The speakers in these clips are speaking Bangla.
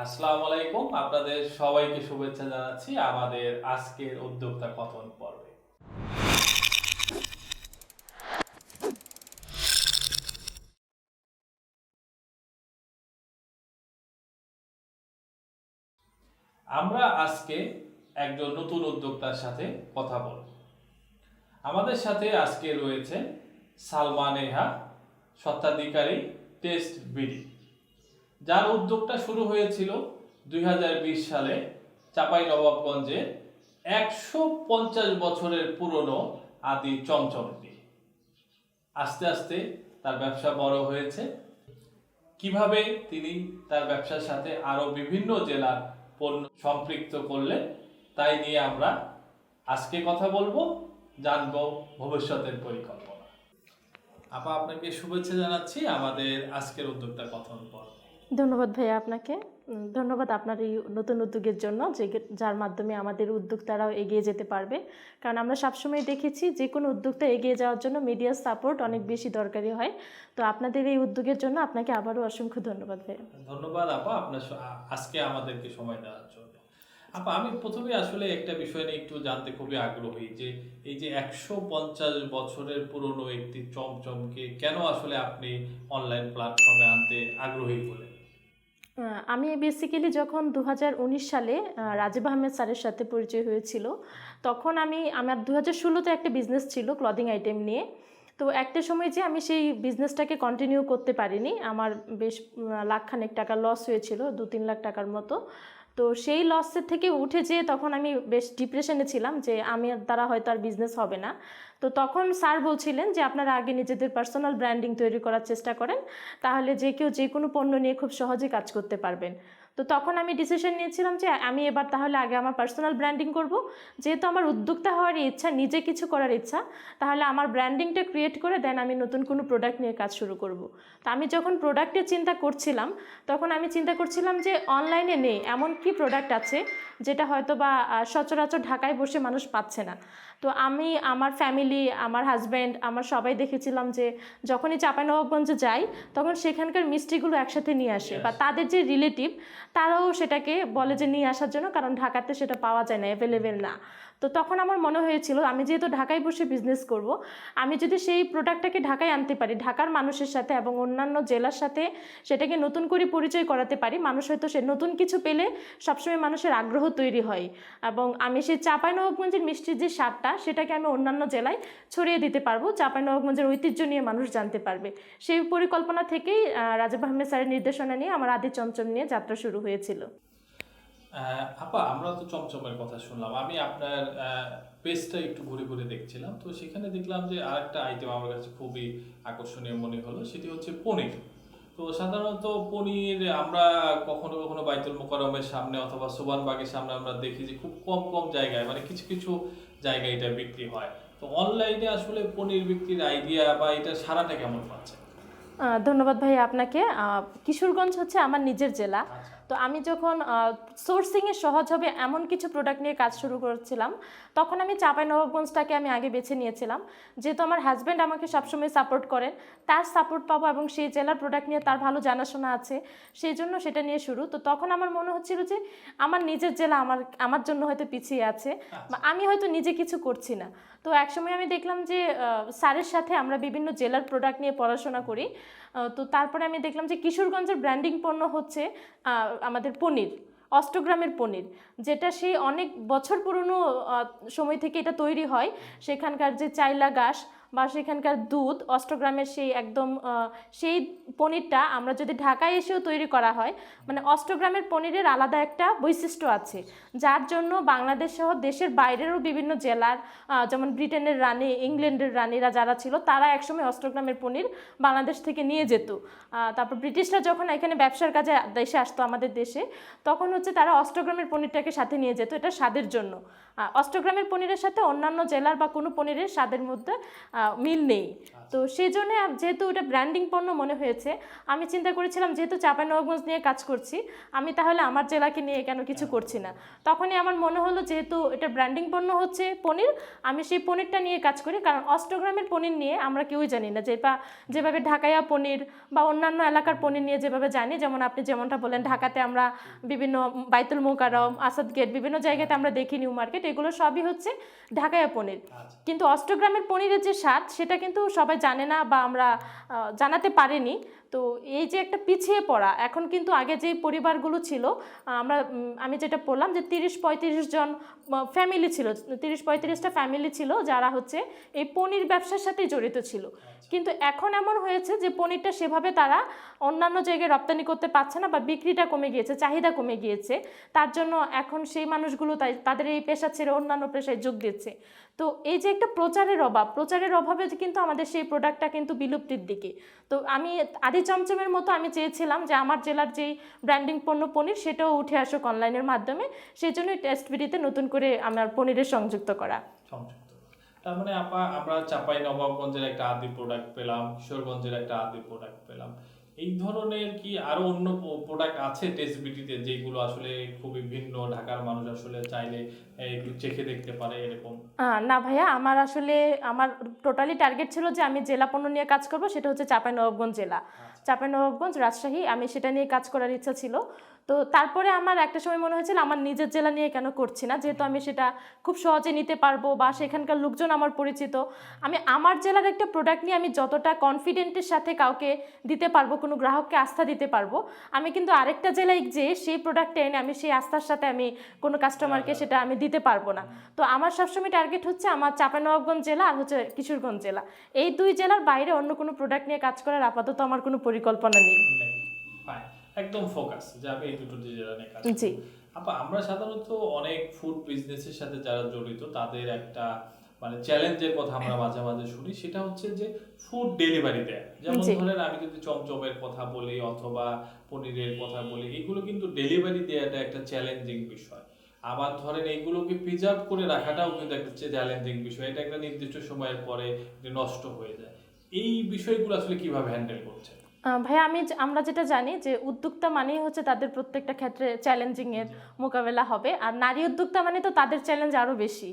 আসসালামু আলাইকুম, আপনাদের সবাইকে শুভেচ্ছা জানাচ্ছি আমাদের আজকের উদ্যোক্তা কথন পর্বে। আমরা আজকে একজন নতুন উদ্যোক্তার সাথে কথা বলব। আমাদের সাথে আজকে রয়েছে সালমা, নেহা, স্বত্বাধিকারী টেস্ট বিডি, যার উদ্যোগটা শুরু হয়েছিল 2020 সালে চাঁপাইনবাবগঞ্জে 150 বছরের পুরনো আদি চমচম দিয়ে। আস্তে আস্তে তার ব্যবসা বড় হয়েছে। কিভাবে তিনি তার ব্যবসার সাথে আরো বিভিন্ন জেলার পণ্য সম্পৃক্ত করলেন, তাই নিয়ে আমরা আজকে কথা বলবো, জানবো ভবিষ্যতের পরিকল্পনা। আপা, আপনাকে শুভেচ্ছা জানাচ্ছি আমাদের আজকের উদ্যোক্তা কথন পর্বে। ধন্যবাদ ভাইয়া আপনাকে। ধন্যবাদ আপনার এই নতুন উদ্যোগের জন্য, যার মাধ্যমে আমাদের উদ্যোক্তারাও এগিয়ে যেতে পারবে। কারণ আমরা সবসময় দেখেছি যে কোনো উদ্যোক্তা এগিয়ে যাওয়ার জন্য মিডিয়ার সাপোর্ট অনেক বেশি দরকারি হয়। তো আপনাদের এই উদ্যোগের জন্য আপনাকে আবারও অসংখ্য ধন্যবাদ ভাইয়া। ধন্যবাদ আপা, আপনার আজকে আমাদেরকে সময় দেওয়ার জন্য। আপা, আমি প্রথমে আসলে একটা বিষয় নিয়ে একটু জানতে খুবই আগ্রহী যে এই যে 150 বছরের পুরনো একটি চমচমকে কেন আসলে আপনি অনলাইন প্ল্যাটফর্মে আনতে আগ্রহী হলেন? আমি বেসিক্যালি যখন 2019 সালে রাজীব আহমেদ স্যারের সাথে পরিচয় হয়েছিল, তখন আমার 2016-তে একটা বিজনেস ছিল ক্লদিং আইটেম নিয়ে। তো একটা সময় যে আমি সেই বিজনেসটাকে কন্টিনিউ করতে পারিনি, আমার বেশ লাখখানেক টাকা লস হয়েছিল, 2-3 লাখ টাকার মতো। তো সেই লসের থেকে উঠে যেয়ে তখন আমি বেশ ডিপ্রেশনে ছিলাম যে আমার দ্বারা হয়তো আর বিজনেস হবে না। তো তখন স্যার বলছিলেন যে আপনারা আগে নিজেদের পার্সোনাল ব্র্যান্ডিং তৈরি করার চেষ্টা করেন, তাহলে যে কেউ যে কোনো পণ্য নিয়ে খুব সহজে কাজ করতে পারবেন। তো তখন আমি ডিসিশন নিয়েছিলাম যে আমি এবার তাহলে আগে আমার পার্সোনাল ব্র্যান্ডিং করব। যেহেতু আমার উদ্যোক্তা হওয়ার ইচ্ছা, নিজে কিছু করার ইচ্ছা, তাহলে আমার ব্র্যান্ডিংটা ক্রিয়েট করে দেন আমি নতুন কোনো প্রোডাক্ট নিয়ে কাজ শুরু করব। তো আমি যখন প্রোডাক্টের চিন্তা করছিলাম, তখন আমি চিন্তা করছিলাম যে অনলাইনে নেই এমন কি প্রোডাক্ট আছে যেটা হয়তো বা সচরাচর ঢাকায় বসে মানুষ পাচ্ছে না। তো আমি, আমার ফ্যামিলি, আমার হাজব্যান্ড, আমার সবাই দেখেছিলাম যে যখনই চাঁপাইনবাবগঞ্জে যাই তখন সেখানকার মিষ্টিগুলো একসাথে নিয়ে আসে, বা তাদের যে রিলেটিভ তারাও সেটাকে বলে যে নিয়ে আসার জন্য, কারণ ঢাকাতে সেটা পাওয়া যায় না, অ্যাভেলেবেল না। তো তখন আমার মনে হয়েছিল আমি যেহেতু ঢাকায় বসে বিজনেস করব, আমি যদি সেই প্রোডাক্টটাকে ঢাকায় আনতে পারি, ঢাকার মানুষের সাথে এবং অন্যান্য জেলার সাথে সেটাকে নতুন করে পরিচয় করাতে পারি, মানুষ হয়তো সে নতুন কিছু পেলে সবসময় মানুষের আগ্রহ তৈরি হয়, এবং আমি সেই চাঁপাইনবাবগঞ্জের মিষ্টির যে স্বাদটা সেটাকে আমি অন্যান্য জেলায় ছড়িয়ে দিতে পারবো, চাঁপাইনবাবগঞ্জের ঐতিহ্য নিয়ে মানুষ জানতে পারবে। সেই পরিকল্পনা থেকেই রাজীব আহমেদ স্যারের নির্দেশনা নিয়ে আমার আদি চমচম নিয়ে যাত্রা শুরু হয়েছিল। আপা, আমরা তো চমচমের কথা শুনলাম, আমি আপনার পেজটা একটু ঘুরে ঘুরে দেখছিলাম, তো সেখানে দেখলাম যে আরেকটা আইটেম আমার কাছে খুবই আকর্ষণীয় মনে হলো, সেটি হচ্ছে পনির। তো সাধারণত পনির আমরা কখনো কখনো বাইতুল মোকাররমের সামনে অথবা সোবানবাগের সামনে আমরা দেখি যে খুব কম কম জায়গায়, মানে কিছু কিছু জায়গায় এটা বিক্রি হয়। তো অনলাইনে আসলে পনির বিক্রির আইডিয়া বা এটা সারাটা কেমন পাচ্ছে? ধন্যবাদ ভাই আপনাকে। কিশোরগঞ্জ হচ্ছে আমার নিজের জেলা। তো আমি যখন সোর্সিংয়ে সহজ হবে এমন কিছু প্রোডাক্ট নিয়ে কাজ শুরু করেছিলাম, তখন আমি চাঁপাইনবাবগঞ্জটাকে আমি আগে বেছে নিয়েছিলাম। যেহেতু আমার হাজব্যান্ড আমাকে সবসময় সাপোর্ট করেন, তার সাপোর্ট পাবো এবং সেই জেলার প্রোডাক্ট নিয়ে তার ভালো জানাশোনা আছে, সেই জন্য সেটা নিয়ে শুরু। তো তখন আমার মনে হচ্ছিল যে আমার নিজের জেলা আমার জন্য হয়তো পিছিয়ে আছে, বা আমি হয়তো নিজে কিছু করছি না। তো একসময় আমি দেখলাম যে স্যারের সাথে আমরা বিভিন্ন জেলার প্রোডাক্ট নিয়ে পড়াশোনা করি। তো তারপরে আমি দেখলাম যে কিশোরগঞ্জের ব্র্যান্ডিং পণ্য হচ্ছে আমাদের পনির, অষ্টগ্রামের পনির, যেটা সেই অনেক বছর পুরনো সময় থেকে এটা তৈরি হয়। সেখানকার যে চাইলা ঘাস বা সেখানকার দুধ, অষ্টগ্রামের সেই একদম সেই পনিরটা আমরা যদি ঢাকায় এসেও তৈরি করা হয়, মানে অষ্টগ্রামের পনিরের আলাদা একটা বৈশিষ্ট্য আছে, যার জন্য বাংলাদেশ সহ দেশের বাইরেরও বিভিন্ন জেলার, যেমন ব্রিটেনের রানী, ইংল্যান্ডের রানীরা যারা ছিল, তারা একসময় অষ্টগ্রামের পনির বাংলাদেশ থেকে নিয়ে যেত। তারপর ব্রিটিশরা যখন এখানে ব্যবসার কাজে দেশে আসতো আমাদের দেশে, তখন হচ্ছে তারা অষ্টগ্রামের পনিরটাকে সাথে নিয়ে যেত, এটা স্বাদের জন্য। অষ্টগ্রামের পনিরের সাথে অন্যান্য জেলার বা কোনো পনিরের স্বাদের মধ্যে মিল নেই। তো সেই জন্য যেহেতু এটা ব্র্যান্ডিং পণ্য মনে হয়েছে, আমি চিন্তা করেছিলাম যেহেতু চাঁপাইনবাবগঞ্জ নিয়ে কাজ করছি, আমি তাহলে আমার জেলাকে নিয়ে কেন কিছু করছি না। তখনই আমার মনে হলো যেহেতু এটা ব্র্যান্ডিং পণ্য হচ্ছে পনির, আমি সেই পনিরটা নিয়ে কাজ করি। কারণ অষ্টগ্রামের পনির নিয়ে আমরা কেউই জানি না, যেভাবে ঢাকাইয়া পনির বা অন্যান্য এলাকার পনির নিয়ে যেভাবে জানি, যেমন আপনি যেমনটা বলেন ঢাকাতে আমরা বিভিন্ন বাইতুল মোকাররম, আসাদ গেট, বিভিন্ন জায়গাতে আমরা দেখি নিউ মার্কেট, এগুলো সবই হচ্ছে ঢাকাইয়া পনির। কিন্তু অষ্টগ্রামের পনিরের যে স্বাদ সেটা কিন্তু সবাই জানে না বা আমরা জানাতে পারিনি। তো এই যে একটা পিছিয়ে পড়া, এখন কিন্তু আগে যে পরিবারগুলো ছিল, আমি যেটা বললাম যে 30-35 জন ফ্যামিলি ছিল, 30-35টা ফ্যামিলি ছিল যারা হচ্ছে এই পনির ব্যবসার সাথে জড়িত ছিল। কিন্তু এখন এমন হয়েছে যে পনিরটা সেভাবে তারা অন্যান্য জায়গায় রপ্তানি করতে পারছে না বা বিক্রিটা কমে গিয়েছে, চাহিদা কমে গিয়েছে। তার জন্য এখন সেই মানুষগুলো তাদের এই পেশা ছেড়ে অন্যান্য পেশায় যোগ দিচ্ছে। তো এই যে একটা প্রচারের অভাবে কিন্তু আমাদের সেই প্রোডাক্টটা কিন্তু বিলুপ্তির দিকে। তো আমি আদি চমচমের মতো আমি চেয়েছিলাম যে আমার জেলার যেই ব্র্যান্ডিং পণ্য পনির সেটাও উঠে আসুক অনলাইনের মাধ্যমে, সেই জন্যই টেস্টবিডিতে নতুন করে আমার পনিরের সংযুক্ত করা। তার মানে আমরা চাঁপাইনবাবগঞ্জের একটা আদি প্রোডাক্ট পেলাম, কিশোরগঞ্জের একটা আদি প্রোডাক্ট পেলাম। এই ধরনের কি আরো অন্য প্রোডাক্ট আছে টেস্টবিডিতে যেগুলো আসলে খুবই ভিন্ন, ঢাকার মানুষ আসলে চাইলে একটু চেখে দেখতে পারে এরকম? না ভাইয়া, আমার টোটালি টার্গেট ছিল যে আমি জেলা পণ্য নিয়ে কাজ করব, সেটা হচ্ছে চাঁপাইনবাবগঞ্জ জেলা, চাঁপাইনবাবগঞ্জ, রাজশাহী, আমি সেটা নিয়ে কাজ করার ইচ্ছা ছিল। তো তারপরে আমার একটা সময় মনে হয়েছিল আমার নিজের জেলা নিয়ে কেন করছি না, যেহেতু আমি সেটা খুব সহজে নিতে পারবো বা সেখানকার লোকজন আমার পরিচিত, আমি আমার জেলার একটা প্রোডাক্ট নিয়ে আমি যতটা কনফিডেন্টের সাথে কাউকে দিতে পারবো, কোনো গ্রাহককে আস্থা দিতে পারবো, আমি কিন্তু আরেকটা জেলায় যে সেই প্রোডাক্টটা এনে আমি সেই আস্থার সাথে আমি কোনো কাস্টমারকে সেটা আমি দিতে পারবো না। তো আমার সবসময় টার্গেট হচ্ছে আমার চাঁপাইনবাবগঞ্জ জেলা আর হচ্ছে কিশোরগঞ্জ জেলা, এই দুই জেলার বাইরে অন্য কোনো প্রোডাক্ট নিয়ে কাজ করার আপাতত আমার কোনো পরিকল্পনা নেই। একদম ফোকাস যে আমি এই দুটো জেলা নিয়ে কাজ জি। আমরা সাধারণত অনেক ফুড বিজনেসের সাথে যারা জড়িত তাদের একটা মানে চ্যালেঞ্জের কথা আমরা মাঝে মাঝে শুনি, সেটা হচ্ছে যে ফুড ডেলিভারি দেয়। যেমন ধরেন আমি যদি চমচমের কথা বলি অথবা পনিরের কথা বলি, এগুলো কিন্তু ডেলিভারি দেওয়াটা একটা চ্যালেঞ্জিং বিষয়। আবার ধরেন এইগুলোকে প্রিজার্ভ করে রাখাটাও কিন্তু একটা চ্যালেঞ্জিং বিষয়, এটা একটা নির্দিষ্ট সময়ের পরে নষ্ট হয়ে যায়। এই বিষয়গুলো আসলে কিভাবে হ্যান্ডেল করছে? ভাইয়া, আমরা যেটা জানি যে উদ্যোক্তা মানেই হচ্ছে তাদের প্রত্যেকটা ক্ষেত্রে চ্যালেঞ্জিংয়ের মোকাবেলা হবে, আর নারী উদ্যোক্তা মানে তো তাদের চ্যালেঞ্জ আরও বেশি।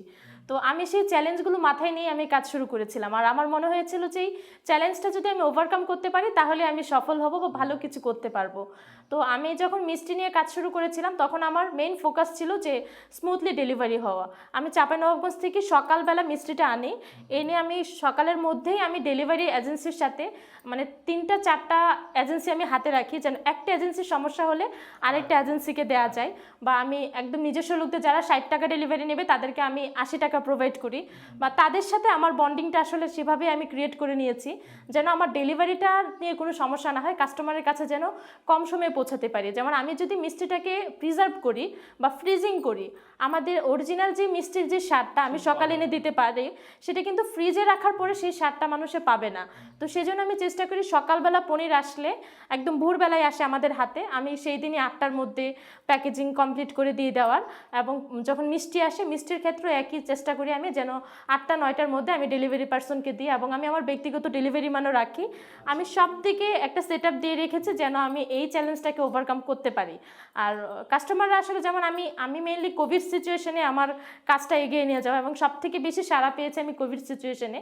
তো আমি সেই চ্যালেঞ্জগুলো মাথায় নিয়ে আমি কাজ শুরু করেছিলাম, আর আমার মনে হয়েছিল যে এই চ্যালেঞ্জটা যদি আমি ওভারকাম করতে পারি তাহলে আমি সফল হব বা ভালো কিছু করতে পারবো। তো আমি যখন মিষ্টি নিয়ে কাজ শুরু করেছিলাম তখন আমার মেইন ফোকাস ছিল যে স্মুথলি ডেলিভারি হওয়া। আমি চাঁপাইনবাবগঞ্জ থেকে সকালবেলা মিষ্টিটা আনি, এনে আমি সকালের মধ্যেই আমি ডেলিভারি এজেন্সির সাথে মানে 3-4টা এজেন্সি আমি হাতে রাখি, যেন একটা এজেন্সির সমস্যা হলে আরেকটা এজেন্সিকে দেওয়া যায়, বা আমি একদম নিজস্ব লোকদের যারা 60 টাকা ডেলিভারি নেবে তাদেরকে আমি 80 টাকা প্রোভাইড করি, বা তাদের সাথে আমার বন্ডিংটা আসলে সেভাবে আমি ক্রিয়েট করে নিয়েছি যেন আমার ডেলিভারিটা নিয়ে কোনো সমস্যা না হয়, কাস্টমারের কাছে যেন কম সময়ে পৌঁছাতে পারি। যেমন আমি যদি মিষ্টিটাকে প্রিজার্ভ করি বা ফ্রিজিং করি, আমাদের অরিজিনাল যে মিষ্টির যে স্বাদটা আমি সকালে এনে দিতে পারি সেটা কিন্তু ফ্রিজে রাখার পরে সেই স্বাদটা মানুষে পাবে না। তো সেই জন্য আমি চেষ্টা করি সকালবেলা পনির আসলে একদম ভোরবেলায় আসে আমাদের হাতে, আমি সেই দিনই 8টার মধ্যে প্যাকেজিং কমপ্লিট করে দিয়ে দেওয়ার, এবং যখন মিষ্টি আসে মিষ্টির ক্ষেত্রে একই চেষ্টা করি আমি যেন 8টা-9টার মধ্যে আমি ডেলিভারি পার্সনকে দিই, এবং আমি আমার ব্যক্তিগত ডেলিভারি মানও রাখি। আমি সব দিকে একটা সেট আপ দিয়ে রেখেছি যেন আমি এই চ্যালেঞ্জটাকে ওভারকাম করতে পারি। আর কাস্টমাররা আসলে যেমন আমি মেইনলি কোভিড সিচুয়েশনে আমার কাজটা এগিয়ে নিয়ে যাওয়া, এবং সব থেকে বেশি সাড়া পেয়েছে আমি কোভিড সিচুয়েশনে।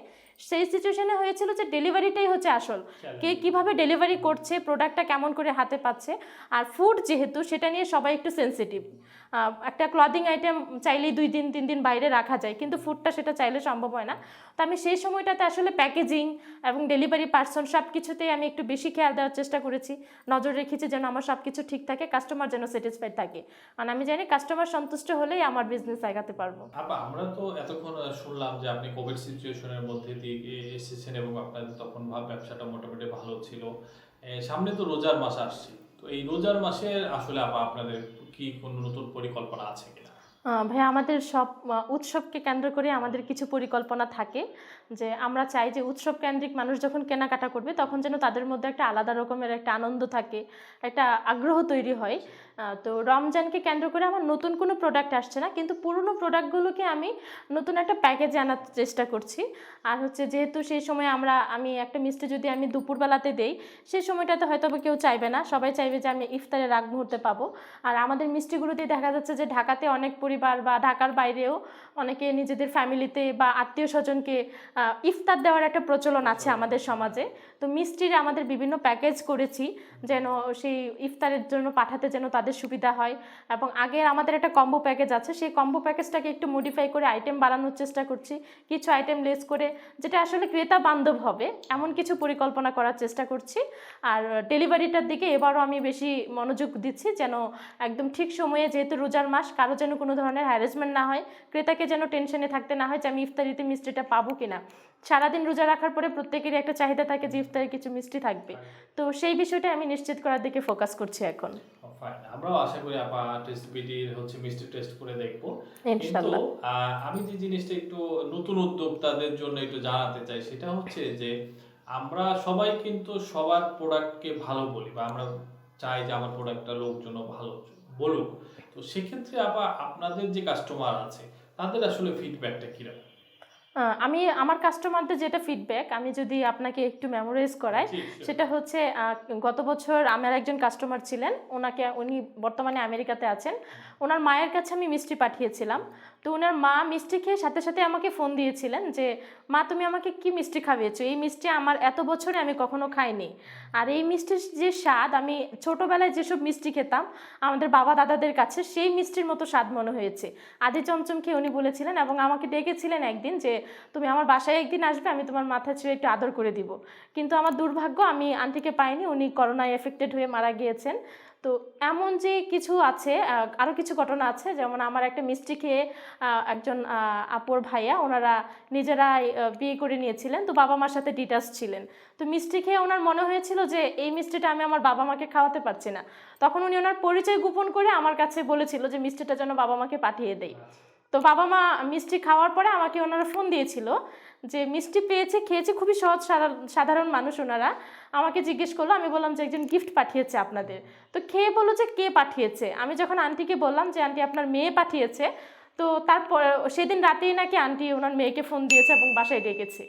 সেই সিচুয়েশনে হয়েছিল যে ডেলিভারিটাই হচ্ছে আসল, কে কিভাবে ডেলিভারি করছে, প্রোডাক্টটা কেমন করে হাতে পাচ্ছে। আর ফুড যেহেতু সেটা নিয়ে সবাই একটু সেন্সিটিভ, একটা ক্লদিং আইটেম চাইলেই 2 দিন 3 দিন বাইরে রাখা যায়, কিন্তু ফুডটা সেটা চাইলে সম্ভব হয় না। তো আমি সেই সময়টাতে আসলে প্যাকেজিং এবং ডেলিভারি পার্সন সব কিছুতেই আমি একটু বেশি খেয়াল দেওয়ার চেষ্টা করেছি, নজর রেখেছি যেন আমার সব কিছু ঠিক থাকে, কাস্টমার যেন স্যাটিসফাইড থাকে, আর আমি জানি কাস্টমার সন্তুষ্ট হলেই আমার বিজনেস আগাতে পারবো। আমরা তো এতক্ষণ শুনলাম যে আপনি কোভিড সিচুয়েশনের মধ্যে দিয়ে এসেছেন এবং আপনাদের তখন ব্যবসাটা মোটামুটি ভালো ছিল। সামনে তো রোজার মাস আসছে, তো এই রোজার মাসে আসলে আপনাদের কি কোনো নতুন পরিকল্পনা আছে কিনা? ভাইয়া, আমাদের সব উৎসবকে কেন্দ্র করে আমাদের কিছু পরিকল্পনা থাকে, যে আমরা চাই যে উৎসব কেন্দ্রিক মানুষ যখন কেনাকাটা করবে তখন যেন তাদের মধ্যে একটা আলাদা রকমের একটা আনন্দ থাকে, একটা আগ্রহ তৈরি হয়। তো রমজানকে কেন্দ্র করে আমার নতুন কোনো প্রোডাক্ট আসছে না, কিন্তু পুরনো প্রোডাক্টগুলোকে আমি নতুন একটা প্যাকেজে আনার চেষ্টা করছি। আর হচ্ছে যেহেতু সেই সময় আমি একটা মিষ্টি যদি আমি দুপুরবেলাতে দেই, সেই সময়টাতে হয়তো বা কেউ চাইবে না, সবাই চাইবে যে আমি ইফতারের আগ মুহূর্তে পাবো। আর আমাদের মিষ্টিগুলোতে দেখা যাচ্ছে যে ঢাকাতে অনেক পরিবার বা ঢাকার বাইরেও অনেকে নিজেদের ফ্যামিলিতে বা আত্মীয় স্বজনকে ইফতার দেওয়ার একটা প্রচলন আছে আমাদের সমাজে। তো মিষ্টির আমাদের বিভিন্ন প্যাকেজ করেছি যেন সেই ইফতারের জন্য পাঠাতে যেন তাদের সুবিধা হয়। এবং আগে আমাদের একটা কম্বো প্যাকেজ আছে, সেই কম্বো প্যাকেজটাকে একটু মডিফাই করে আইটেম বাড়ানোর চেষ্টা করছি, কিছু আইটেম লেস করে, যেটা আসলে ক্রেতা বান্ধব হবে এমন কিছু পরিকল্পনা করার চেষ্টা করছি। আর ডেলিভারিটার দিকে এবারও আমি বেশি মনোযোগ দিচ্ছি, যেন একদম ঠিক সময়ে, যেহেতু রোজার মাস, কারো যেন কোনো ধরনের হ্যারাসমেন্ট না হয়, ক্রেতাকে যেন টেনশনে থাকতে না হয় যে আমি ইফতারিতে মিষ্টিটা পাবো কিনা। সারাদিন রোজা রাখার পরে প্রত্যেকেরই একটা চাহিদা থাকে যে ইফতারে কিছু মিষ্টি থাকবে। তো সেই বিষয়টা আমি নিশ্চিত করার দিকে ফোকাস করছি এখন। ফাইন, আমরাও আশা করি আপা টেস্টবিডির মিষ্টি টেস্ট করে দেখবো। কিন্তু ইনশাল্লাহ। আমি যে জিনিসটা একটু নতুন উদ্যোক্তাদের জন্য একটু জানাতে চাই, সেটা হচ্ছে যে আমরা সবাই কিন্তু সবার প্রোডাক্টকে ভালো বলি, বা আমরা চাই যে আমার প্রোডাক্টটা লোকজন ভালো বলুক। তো সেক্ষেত্রে আপা আপনাদের যে কাস্টমার আছে তাদের আসলে ফিডব্যাকটা কিরকম? আমি আমার কাস্টমারদের যেটা ফিডব্যাক, আমি যদি আপনাকে একটু মেমোরাইজ করাই, জি, sure. সেটা হচ্ছে গত বছর আমার একজন কাস্টমার ছিলেন, উনি বর্তমানে আমেরিকাতে আছেন। ওনার মায়ের কাছে আমি মিষ্টি পাঠিয়েছিলাম। তো ওনার মা মিষ্টি খেয়ে সাথে সাথে আমাকে ফোন দিয়েছিলেন যে মা, তুমি আমাকে কি মিষ্টি খাইয়েছো, এই মিষ্টি আমার এত বছরে আমি কখনো খাইনি। আর এই মিষ্টির যে স্বাদ, আমি ছোটোবেলায় যেসব মিষ্টি খেতাম আমাদের বাবা দাদাদের কাছে, সেই মিষ্টির মতো স্বাদ মনে হয়েছে। আদি চমচম খেয়ে উনি বলেছিলেন, এবং আমাকে ডেকেছিলেন একদিন যে তুমি আমার বাসায় একদিন আসবে, আমি তোমার মাথা ছুঁয়ে একটু আদর করে দিব। কিন্তু আমার দুর্ভাগ্য, আমি আন্টিকে পাইনি, উনি করোনায় এফেক্টেড হয়ে মারা গিয়েছেন। তো এমন যে কিছু আছে, আরও কিছু ঘটনা আছে, যেমন আমার একটা মিষ্টি খেয়ে একজন আপুর ভাইয়া, ওনারা নিজেরাই বিয়ে করে নিয়েছিলেন, তো বাবা মার সাথে ডিটাচ ছিলেন। তো মিষ্টি খেয়ে ওনার মনে হয়েছিল যে এই মিষ্টিটা আমি আমার বাবা মাকে খাওয়াতে পারছি না। তখন উনি ওনার পরিচয় গোপন করে আমার কাছে বলেছিল যে মিষ্টিটা যেন বাবা মাকে পাঠিয়ে দেয়। তো বাবা মা মিষ্টি খাওয়ার পরে আমাকে ওনারা ফোন দিয়েছিল যে মিষ্টি পেয়েছে, খেয়েছে, খুবই সহজ সাধারণ মানুষ ওনারা। আমাকে জিজ্ঞেস করলো, আমি বললাম যে একজন গিফট পাঠিয়েছে আপনাদের। তো খেয়ে বললো যে কে পাঠিয়েছে। আমি যখন আন্টিকে বললাম যে আন্টি আপনার মেয়ে পাঠিয়েছে, তো তারপর সেদিন রাতেই নাকি আন্টি ওনার মেয়েকে ফোন দিয়েছে এবং বাসায় ডেকেছে।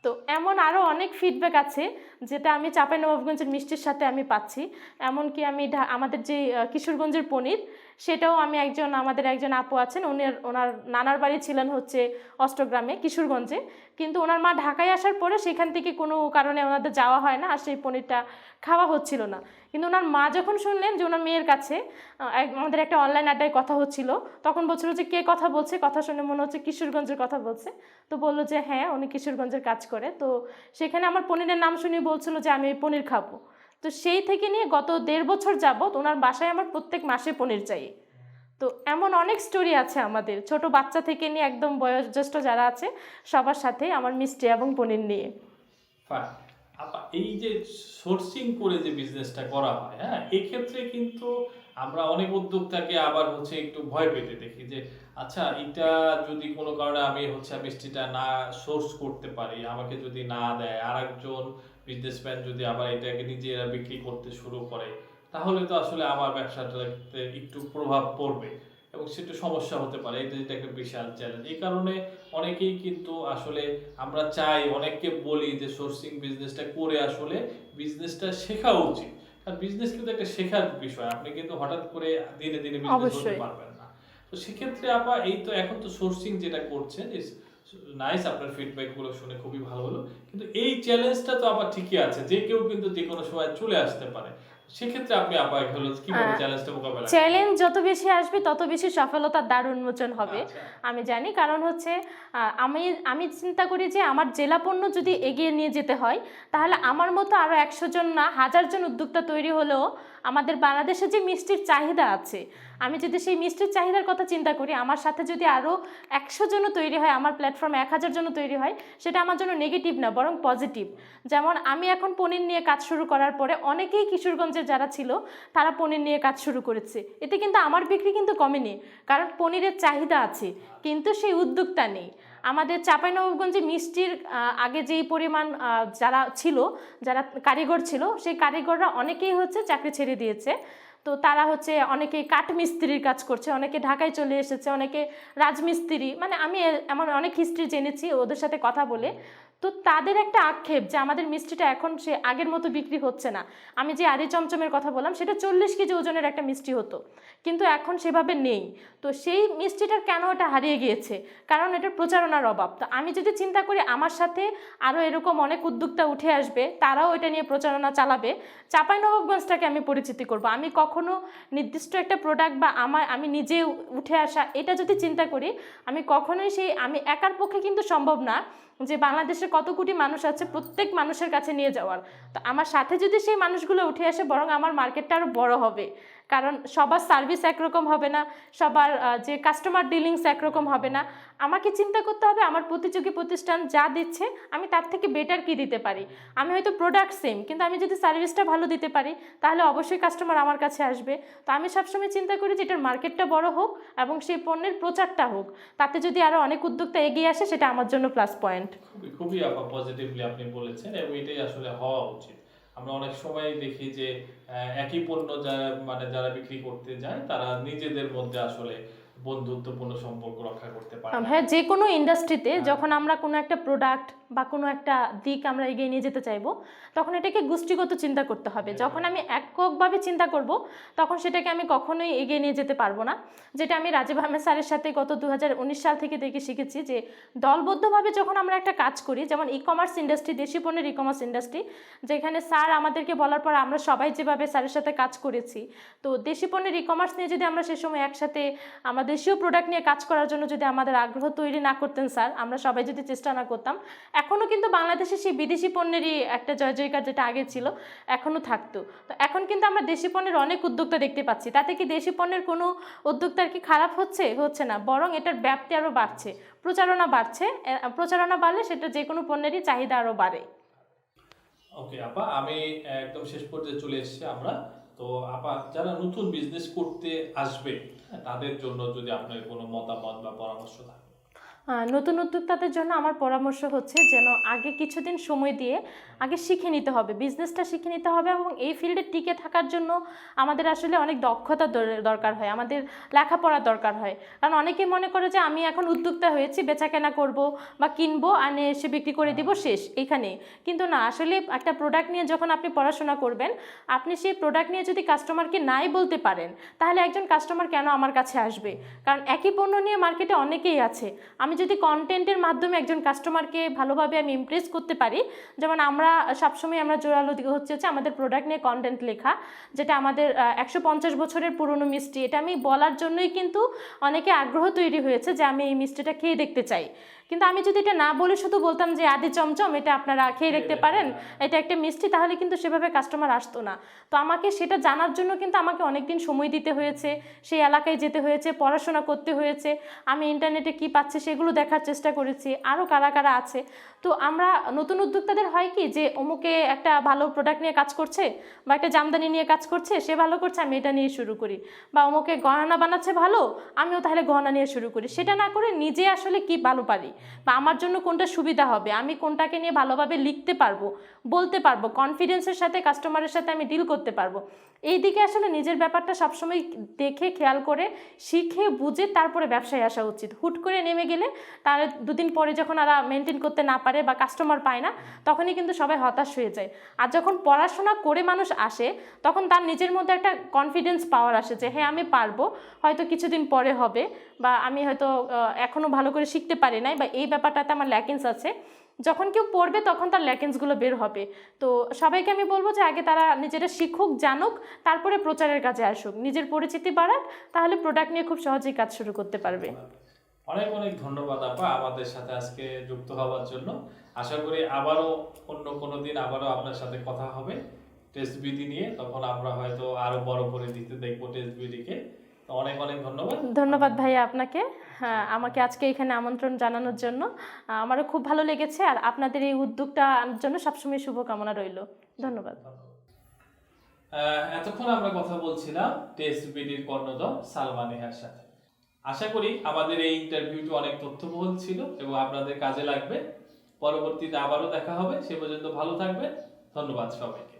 তো এমন আরও অনেক ফিডব্যাক আছে যেটা আমি চাঁপাইনবাবগঞ্জের মিষ্টির সাথে আমি পাচ্ছি। এমনকি আমি আমাদের যে কিশোরগঞ্জের পনির, সেটাও আমি আমাদের একজন আপু আছেন, ওনার নানার বাড়ি ছিলেন হচ্ছে অষ্টগ্রামে, কিশোরগঞ্জে, কিন্তু ওনার মা ঢাকায় আসার পরে সেখান থেকে কোনো কারণে ওনাদের যাওয়া হয় না, আর সেই পনিরটা খাওয়া হচ্ছিল না। কিন্তু ওনার মা যখন শুনলেন যে ওনার মেয়ের কাছে আমাদের একটা অনলাইন আড্ডায় কথা হচ্ছিল, তখন বলছিল যে কে কথা বলছে, কথা শুনে মনে হচ্ছে কিশোরগঞ্জের কথা বলছে। তো বললো যে হ্যাঁ, উনি কিশোরগঞ্জের কাজ করে। তো সেখানে আমার পনিরের নাম শুনে বলছিল যে আমি এই পনির খাবো। তো সেই থেকে নিয়ে গত 1.5 বছর যাবত ওনার বাসায় আমার প্রত্যেক মাসে পনির চাই। তো এমন অনেক স্টোরি আছে আমাদের, ছোট বাচ্চা থেকে নিয়ে একদম বয়োজ্যেষ্ঠ যারা আছে সবার সাথে আমার মিষ্টি এবং পনির নিয়ে। আপা এই যে সোর্সিং করে যে বিজনেসটা করা হয়, হ্যাঁ, এক্ষেত্রে কিন্তু আমরা অনেক উদ্যোক্তাকে আবার একটু ভয় পেতে দেখি যে আচ্ছা, এটা যদি কোনো কারণে আমি মিষ্টিটা না সোর্স করতে পারি, আমাকে যদি না দেয়, আর একজন বিজনেসম্যান যদি আবার এটাকে নিজেরা বিক্রি করতে শুরু করে, তাহলে তো আসলে আমার ব্যবসাটাতে একটু প্রভাব পড়বে এবং সেটা সমস্যা হতে পারে। এটা একটা বিশাল চ্যালেঞ্জ। এই কারণে অনেকেই কিন্তু আসলে আমরা চাই, অনেককে বলি যে সোর্সিং বিজনেসটা করে আসলে বিজনেসটা শেখা উচিত, কারণ বিজনেস কিন্তু একটা শেখার বিষয়। আপনি কিন্তু হঠাৎ করে দিনে দিনে বিজনেস করতে পারবেন না। তো সেক্ষেত্রে আপা এই তো এখন তো সোর্সিং যেটা করছেন, নাইস, আপনার ফিডব্যাক গুলো শুনে খুবই ভালো হলো। কিন্তু এই চ্যালেঞ্জটা তো আবার ঠিকই আছে, যে কেউ কিন্তু যে কোনো সময় চলে আসতে পারে। সেক্ষেত্রে আপনি আপা কিভাবে চ্যালেঞ্জটা মোকাবেলা করবেন? চ্যালেঞ্জ যত বেশি আসবে তত বেশি সফলতার দ্বার উন্মোচন হবে, আমি জানি। কারণ হচ্ছে আমি চিন্তা করি যে আমার জেলা পণ্য যদি এগিয়ে নিয়ে যেতে হয়, তাহলে আমার মতো আরও 100 জন না 1000 জন উদ্যোক্তা তৈরি হলেও আমাদের বাংলাদেশে যে মিষ্টির চাহিদা আছে, আমি যদি সেই মিষ্টির চাহিদার কথা চিন্তা করি, আমার সাথে যদি আরও 100 জনও তৈরি হয়, আমার প্ল্যাটফর্মে 1000 জনও তৈরি হয়, সেটা আমার জন্য নেগেটিভ না, বরং পজিটিভ। যেমন আমি এখন পনির নিয়ে কাজ শুরু করার পরে অনেকেই কিশোরগঞ্জের যারা ছিল তারা পনির নিয়ে কাজ শুরু করেছে। এতে কিন্তু আমার বিক্রি কিন্তু কমেনি, কারণ পনিরের চাহিদা আছে, কিন্তু সেই উদ্যোক্তা নেই। আমাদের চাঁপাইনবাবগঞ্জে মিষ্টির আগে যেই পরিমাণ যারা কারিগর ছিল, সেই কারিগররা অনেকেই চাকরি ছেড়ে দিয়েছে। তো তারা হচ্ছে অনেকে কাঠমিস্ত্রির কাজ করছে, অনেকে ঢাকায় চলে এসেছে, অনেকে রাজমিস্ত্রি, মানে আমি এমন অনেক হিস্ট্রি জেনেছি ওদের সাথে কথা বলে। তো তাদের একটা আক্ষেপ যে আমাদের মিষ্টিটা এখন সে আগের মতো বিক্রি হচ্ছে না। আমি যে আরি চমচমের কথা বললাম সেটা 40 কেজি ওজনের একটা মিষ্টি হতো, কিন্তু এখন সেভাবে নেই। তো সেই মিষ্টিটার কেন ওটা হারিয়ে গিয়েছে? কারণ এটার প্রচারণার অভাব। তো আমি যদি চিন্তা করি আমার সাথে আরও এরকম অনেক উদ্যোক্তা উঠে আসবে, তারাও এটা নিয়ে প্রচারণা চালাবে, চাঁপাইনবাবগঞ্জটাকে আমি পরিচিতি করব। আমি কখনো নির্দিষ্ট একটা প্রোডাক্ট বা আমি নিজে উঠে আসা এটা যদি চিন্তা করি, আমি কখনোই আমি একার পক্ষে কিন্তু সম্ভব না যে বাংলাদেশে কত কোটি মানুষ আছে প্রত্যেক মানুষের কাছে নিয়ে যাওয়ার। তো আমার সাথে যদি সেই মানুষগুলো উঠে আসে, বরং আমার মার্কেটটা আরও বড় হবে। কারণ সবার সার্ভিস একরকম হবে না, সবার যে কাস্টমার ডিলিংস একরকম হবে না। আমাকে চিন্তা করতে হবে আমার প্রতিযোগী প্রতিষ্ঠান যা দিচ্ছে আমি তার থেকে বেটার কি দিতে পারি। আমি হয়তো প্রোডাক্ট সেম, কিন্তু আমি যদি সার্ভিসটা ভালো দিতে পারি তাহলে অবশ্যই কাস্টমার আমার কাছে আসবে। তো আমি সবসময় চিন্তা করি যে এটার মার্কেটটা বড় হোক এবং সেই পণ্যের প্রচারটা হোক, তাতে যদি আরও অনেক উদ্যোক্তা এগিয়ে আসে সেটা আমার জন্য প্লাস পয়েন্ট। খুবই পজিটিভলি আপনি বলেছেন, এবং এটাই আসলে হওয়া উচিত। আমরা অনেক সময় দেখি যে একই পণ্য যারা বিক্রি করতে যায় তারা নিজেদের মধ্যে আসলে বন্ধুত্বপূর্ণ সম্পর্ক রক্ষা করতে পারে না। হ্যাঁ, যে কোনো ইন্ডাস্ট্রিতে যখন আমরা কোনো একটা প্রোডাক্ট বা কোনো একটা দিক আমরা এগিয়ে নিয়ে যেতে চাইবো, তখন এটাকে গোষ্ঠীগত চিন্তা করতে হবে। যখন আমি এককভাবে চিন্তা করব, তখন সেটাকে আমি কখনোই এগিয়ে নিয়ে যেতে পারবো না। যেটা আমি রাজীব আহমেদ স্যারের সাথে গত 2019 সাল থেকে দেখে শিখেছি যে দলবদ্ধভাবে যখন আমরা একটা কাজ করি, যেমন ই কমার্স ইন্ডাস্ট্রি, দেশি পণ্যের ই কমার্স ইন্ডাস্ট্রি, যেখানে স্যার আমাদেরকে বলার পর আমরা সবাই যেভাবে স্যারের সাথে কাজ করেছি, তো দেশি পণ্যের ই কমার্স নিয়ে যদি আমরা সে সময় একসাথে আমরা দেশীয় প্রোডাক্ট নিয়ে কাজ করার জন্য যদি আমাদের আগ্রহ তৈরি না করতেন স্যার, আমরা সবাই যদি চেষ্টা না করতাম, এখনও কিন্তু বাংলাদেশে সেই বিদেশি পণ্যেরই একটা জয় জয়কার যেটা আগে ছিল এখনও থাকতো। তো এখন কিন্তু আমরা দেশি পণ্যের অনেক উদ্যোক্তা দেখতে পাচ্ছি। তাতে কি দেশি পণ্যের কোনো উদ্যোক্তার কি খারাপ হচ্ছে? হচ্ছে না, বরং এটার ব্যাপ্তি আরও বাড়ছে, প্রচারণা বাড়ছে। প্রচারণা বাড়লে সেটা যে কোনো পণ্যেরই চাহিদা আরও বাড়ে। ওকে আপা, আমি একদম শেষ পর্যায়ে চলে এসেছি আমরা। তো আপা, যারা নতুন বিজনেস করতে আসবে তাদের জন্য যদি আপনার কোনো মতামত বা পরামর্শ থাকে। নতুন উদ্যোক্তাদের জন্য আমার পরামর্শ হচ্ছে যেন আগে কিছুদিন সময় দিয়ে আগে শিখে নিতে হবে, বিজনেসটা শিখে নিতে হবে। এবং এই ফিল্ডে টিকে থাকার জন্য আমাদের আসলে অনেক দক্ষতা দরকার হয়, আমাদের লেখাপড়া দরকার হয়। কারণ অনেকে মনে করে যে আমি এখন উদ্যোক্তা হয়েছি, বেচা কেনা করবো বা কিনবো আর এসে বিক্রি করে দিব, শেষ এখানে। কিন্তু না, আসলে একটা প্রোডাক্ট নিয়ে যখন আপনি পড়াশোনা করবেন, আপনি সেই প্রোডাক্ট নিয়ে যদি কাস্টমারকে নাই বলতে পারেন, তাহলে একজন কাস্টমার কেন আমার কাছে আসবে? কারণ একই পণ্য নিয়ে মার্কেটে অনেকেই আছে। আমি যদি কন্টেন্টের মাধ্যমে একজন কাস্টমারকে ভালোভাবে আমি ইমপ্রেস করতে পারি, যেমন আমরা সবসময় জোরালো দিকে হচ্ছে আমাদের প্রোডাক্ট নিয়ে কন্টেন্ট লেখা, যেটা আমাদের 150 বছরের পুরনো মিষ্টি, এটা আমি বলার জন্যই কিন্তু অনেকে আগ্রহ তৈরি হয়েছে যে আমি এই মিষ্টিটা খেয়ে দেখতে চাই। কিন্তু আমি যদি এটা না বলে শুধু বলতাম যে আদি চমচম, এটা আপনারা খেয়ে দেখতে পারেন, এটা একটা মিষ্টি, তাহলে কিন্তু সেভাবে কাস্টমার আসতো না। তো আমাকে সেটা জানার জন্য কিন্তু আমাকে অনেকদিন সময় দিতে হয়েছে, সেই এলাকায় যেতে হয়েছে, পড়াশোনা করতে হয়েছে, আমি ইন্টারনেটে কি পাচ্ছি সেগুলো দেখার চেষ্টা করেছি, আরও কারা কারা আছে। তো আমরা নতুন উদ্যোক্তাদের হয় কি যে অমুকে একটা ভালো প্রোডাক্ট নিয়ে কাজ করছে বা একটা জামদানি নিয়ে কাজ করছে, সে ভালো করছে, আমি এটা নিয়ে শুরু করি। বা অমুকে গহনা বানাচ্ছে ভালো, আমিও তাহলে গহনা নিয়ে শুরু করি। সেটা না করে নিজে আসলে কি ভালো পারি বা আমার জন্য কোনটা সুবিধা হবে, আমি কোনটাকে নিয়ে ভালোভাবে লিখতে পারবো, বলতে পারবো, কনফিডেন্সের সাথে কাস্টমারের সাথে আমি ডিল করতে পারবো, এই দিকে আসলে নিজের ব্যাপারটা সবসময় দেখে খেয়াল করে শিখে বুঝে তারপরে ব্যবসায় আসা উচিত। হুট করে নেমে গেলে তারা দুদিন পরে যখন আর মেনটেন করতে না পারে বা কাস্টমার পায় না, তখনই কিন্তু সবাই হতাশ হয়ে যায়। আর যখন পড়াশোনা করে মানুষ আসে, তখন তার নিজের মধ্যে একটা কনফিডেন্স পাওয়ার আসে যে হ্যাঁ আমি পারবো, হয়তো কিছুদিন পরে হবে, বা আমি হয়তো এখনও ভালো করে শিখতে পারি নাই, বা এই ব্যাপারটাতে আমার ল্যাকিংস আছে। যখন কেউ পড়বে তখন তার ল্যাকিংসগুলো বের হবে। তো সবাইকে আমি বলবো যে আগে তারা নিজেরা শিখুক, জানুক, তারপরে প্রচারের কাজে আসুক, নিজের পরিচিতি বাড়াক, তাহলে প্রোডাক্ট নিয়ে খুব সহজেই কাজ শুরু করতে পারবে। অনেক অনেক ধন্যবাদ আপা আমাদের সাথে আজকে যুক্ত হওয়ার জন্য। আশা করি আবারও অন্য কোনো দিন আবারও আপনার সাথে কথা হবে টেস্ট বিডি নিয়ে, তখন আমরা হয়তো আরো বড় করে দিতে দেখবো টেস্ট বিডিকে। অনেক অনেক ধন্যবাদ। ধন্যবাদ ভাইয়া আপনাকে, হ্যাঁ, আমাকে আজকে এখানে আমন্ত্রণ জানানোর জন্য। আমারও খুব ভালো লেগেছে, আর আপনাদের এই উদ্যোগটার জন্য সবসময় শুভকামনা রইল। ধন্যবাদ। এতক্ষণ আমরা কথা বলছিলাম টেস্ট বিডির কর্ণধার সালমা নেহার সাথে। আশা করি আমাদের এই ইন্টারভিউটি অনেক তথ্যবহুল ছিল এবং আপনাদের কাজে লাগবে। পরবর্তীতে আবারও দেখা হবে, সে পর্যন্ত ভালো থাকবেন। ধন্যবাদ সবাইকে।